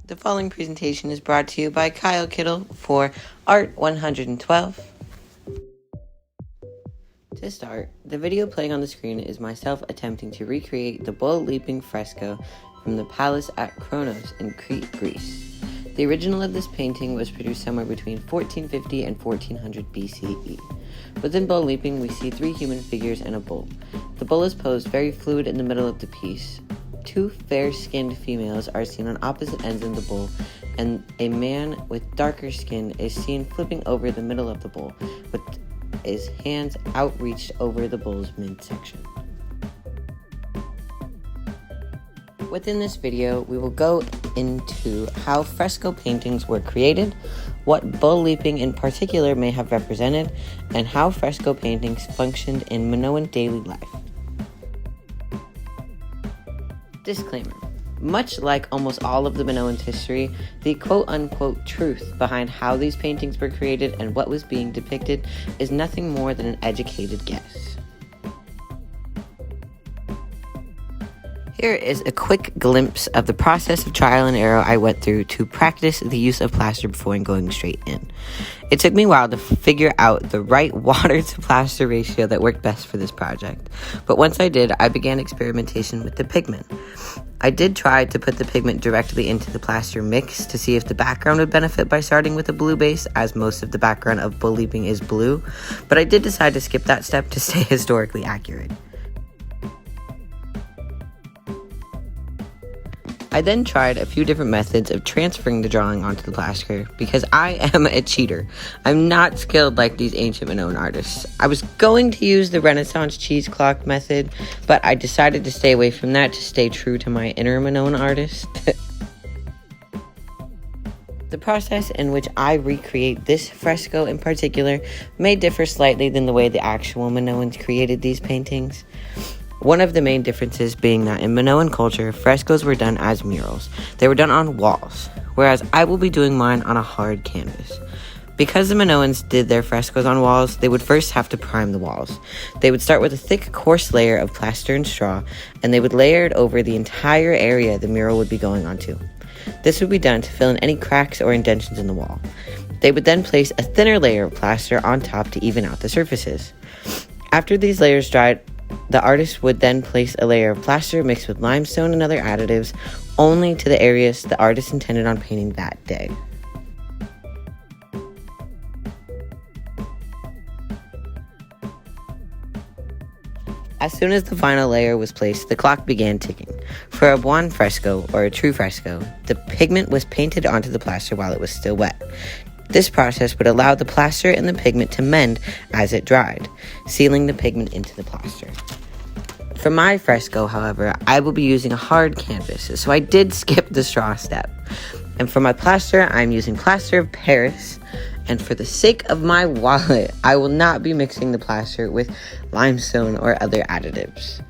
The following presentation is brought to you by Kyle Kittle for Art 112. To start, the video playing on the screen is myself attempting to recreate the bull-leaping fresco from the palace at Kronos in Crete, Greece. The original of this painting was produced somewhere between 1450 and 1400 BCE. Within bull leaping, we see three human figures and a bull. The bull is posed very fluid in the middle of the piece. Two fair-skinned females are seen on opposite ends of the bull, and a man with darker skin is seen flipping over the middle of the bull, with his hands outreached over the bull's midsection. Within this video, we will go into how fresco paintings were created, what bull leaping in particular may have represented, and how fresco paintings functioned in Minoan daily life. Disclaimer. Much like almost all of the Minoans' history, the quote-unquote truth behind how these paintings were created and what was being depicted is nothing more than an educated guess. Here is a quick glimpse of the process of trial and error I went through to practice the use of plaster before going straight in. It took me a while to figure out the right water to plaster ratio that worked best for this project, but once I did, I began experimentation with the pigment. I did try to put the pigment directly into the plaster mix to see if the background would benefit by starting with a blue base, as most of the background of bull leaping is blue, but I did decide to skip that step to stay historically accurate. I then tried a few different methods of transferring the drawing onto the plaster because I am a cheater. I'm not skilled like these ancient Minoan artists. I was going to use the Renaissance cheesecloth method, but I decided to stay away from that to stay true to my inner Minoan artist. The process in which I recreate this fresco in particular may differ slightly than the way the actual Minoans created these paintings. One of the main differences being that in Minoan culture, frescoes were done as murals. They were done on walls, whereas I will be doing mine on a hard canvas. Because the Minoans did their frescoes on walls, they would first have to prime the walls. They would start with a thick, coarse layer of plaster and straw, and they would layer it over the entire area the mural would be going onto. This would be done to fill in any cracks or indentions in the wall. They would then place a thinner layer of plaster on top to even out the surfaces. After these layers dried, the artist would then place a layer of plaster mixed with limestone and other additives only to the areas the artist intended on painting that day. As soon as the final layer was placed, the clock began ticking. For a buon fresco, or a true fresco, the pigment was painted onto the plaster while it was still wet. This process would allow the plaster and the pigment to mend as it dried, sealing the pigment into the plaster. For my fresco, however, I will be using a hard canvas, so I did skip the straw step. And for my plaster, I'm using plaster of Paris, and for the sake of my wallet, I will not be mixing the plaster with limestone or other additives.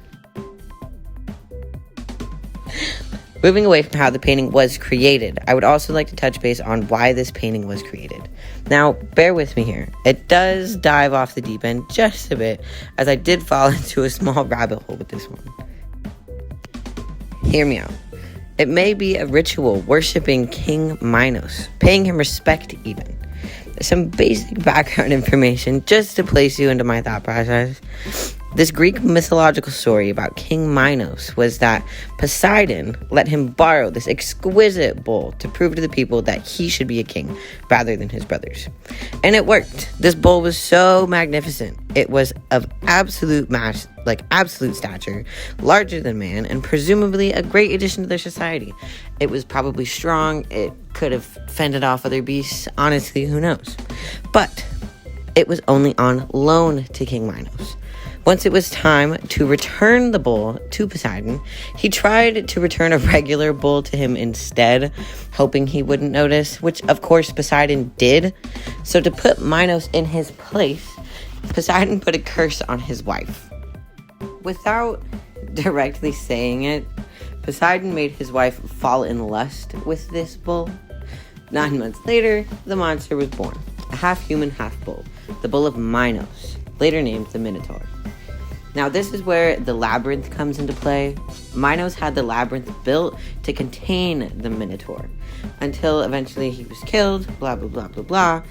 Moving away from how the painting was created, I would also like to touch base on why this painting was created. Now, bear with me here. It does dive off the deep end just a bit, as I did fall into a small rabbit hole with this one. Hear me out. It may be a ritual worshiping King Minos, paying him respect even. Some basic background information just to place you into my thought process. This Greek mythological story about King Minos was that Poseidon let him borrow this exquisite bull to prove to the people that he should be a king rather than his brothers. And it worked. This bull was so magnificent. It was of absolute stature, larger than man, and presumably a great addition to their society. It was probably strong. It could have fended off other beasts. Honestly, who knows? But it was only on loan to King Minos. Once it was time to return the bull to Poseidon, he tried to return a regular bull to him instead, hoping he wouldn't notice, which of course Poseidon did. So to put Minos in his place, Poseidon put a curse on his wife. Without directly saying it, Poseidon made his wife fall in lust with this bull. 9 months later, the monster was born, a half-human, half-bull, the bull of Minos, later named the Minotaur. Now, this is where the labyrinth comes into play. Minos had the labyrinth built to contain the Minotaur until eventually he was killed, blah, blah, blah, blah, blah.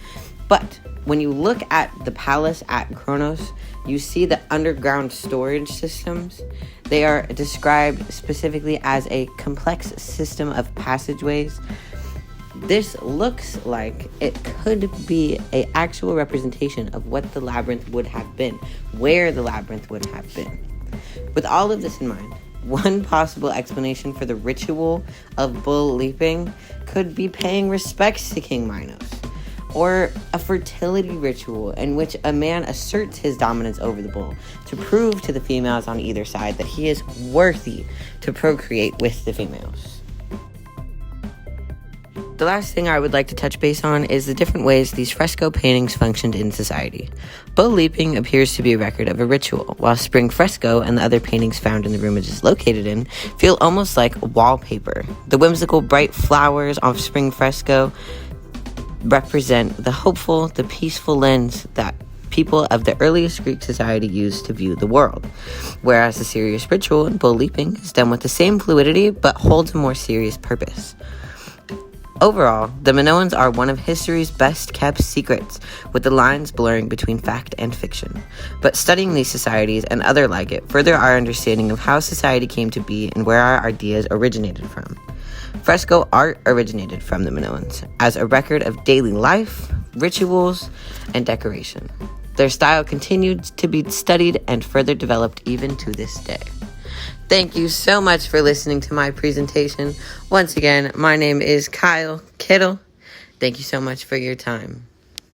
But when you look at the palace at Kronos, you see the underground storage systems. They are described specifically as a complex system of passageways. This looks like it could be an actual representation of what the labyrinth would have been, where the labyrinth would have been. With all of this in mind, one possible explanation for the ritual of bull leaping could be paying respects to King Minos, or a fertility ritual in which a man asserts his dominance over the bull to prove to the females on either side that he is worthy to procreate with the females. The last thing I would like to touch base on is the different ways these fresco paintings functioned in society. Bull leaping appears to be a record of a ritual, while spring fresco and the other paintings found in the room it is located in feel almost like wallpaper. The whimsical bright flowers of spring fresco represent the hopeful, the peaceful lens that people of the earliest Greek society used to view the world, whereas the serious ritual in bull leaping is done with the same fluidity but holds a more serious purpose. Overall, the Minoans are one of history's best-kept secrets, with the lines blurring between fact and fiction. But studying these societies and other like it further our understanding of how society came to be and where our ideas originated from. Fresco art originated from the Minoans as a record of daily life, rituals, and decoration. Their style continued to be studied and further developed even to this day. Thank you so much for listening to my presentation. Once again, my name is Kyle Kittle. Thank you so much for your time.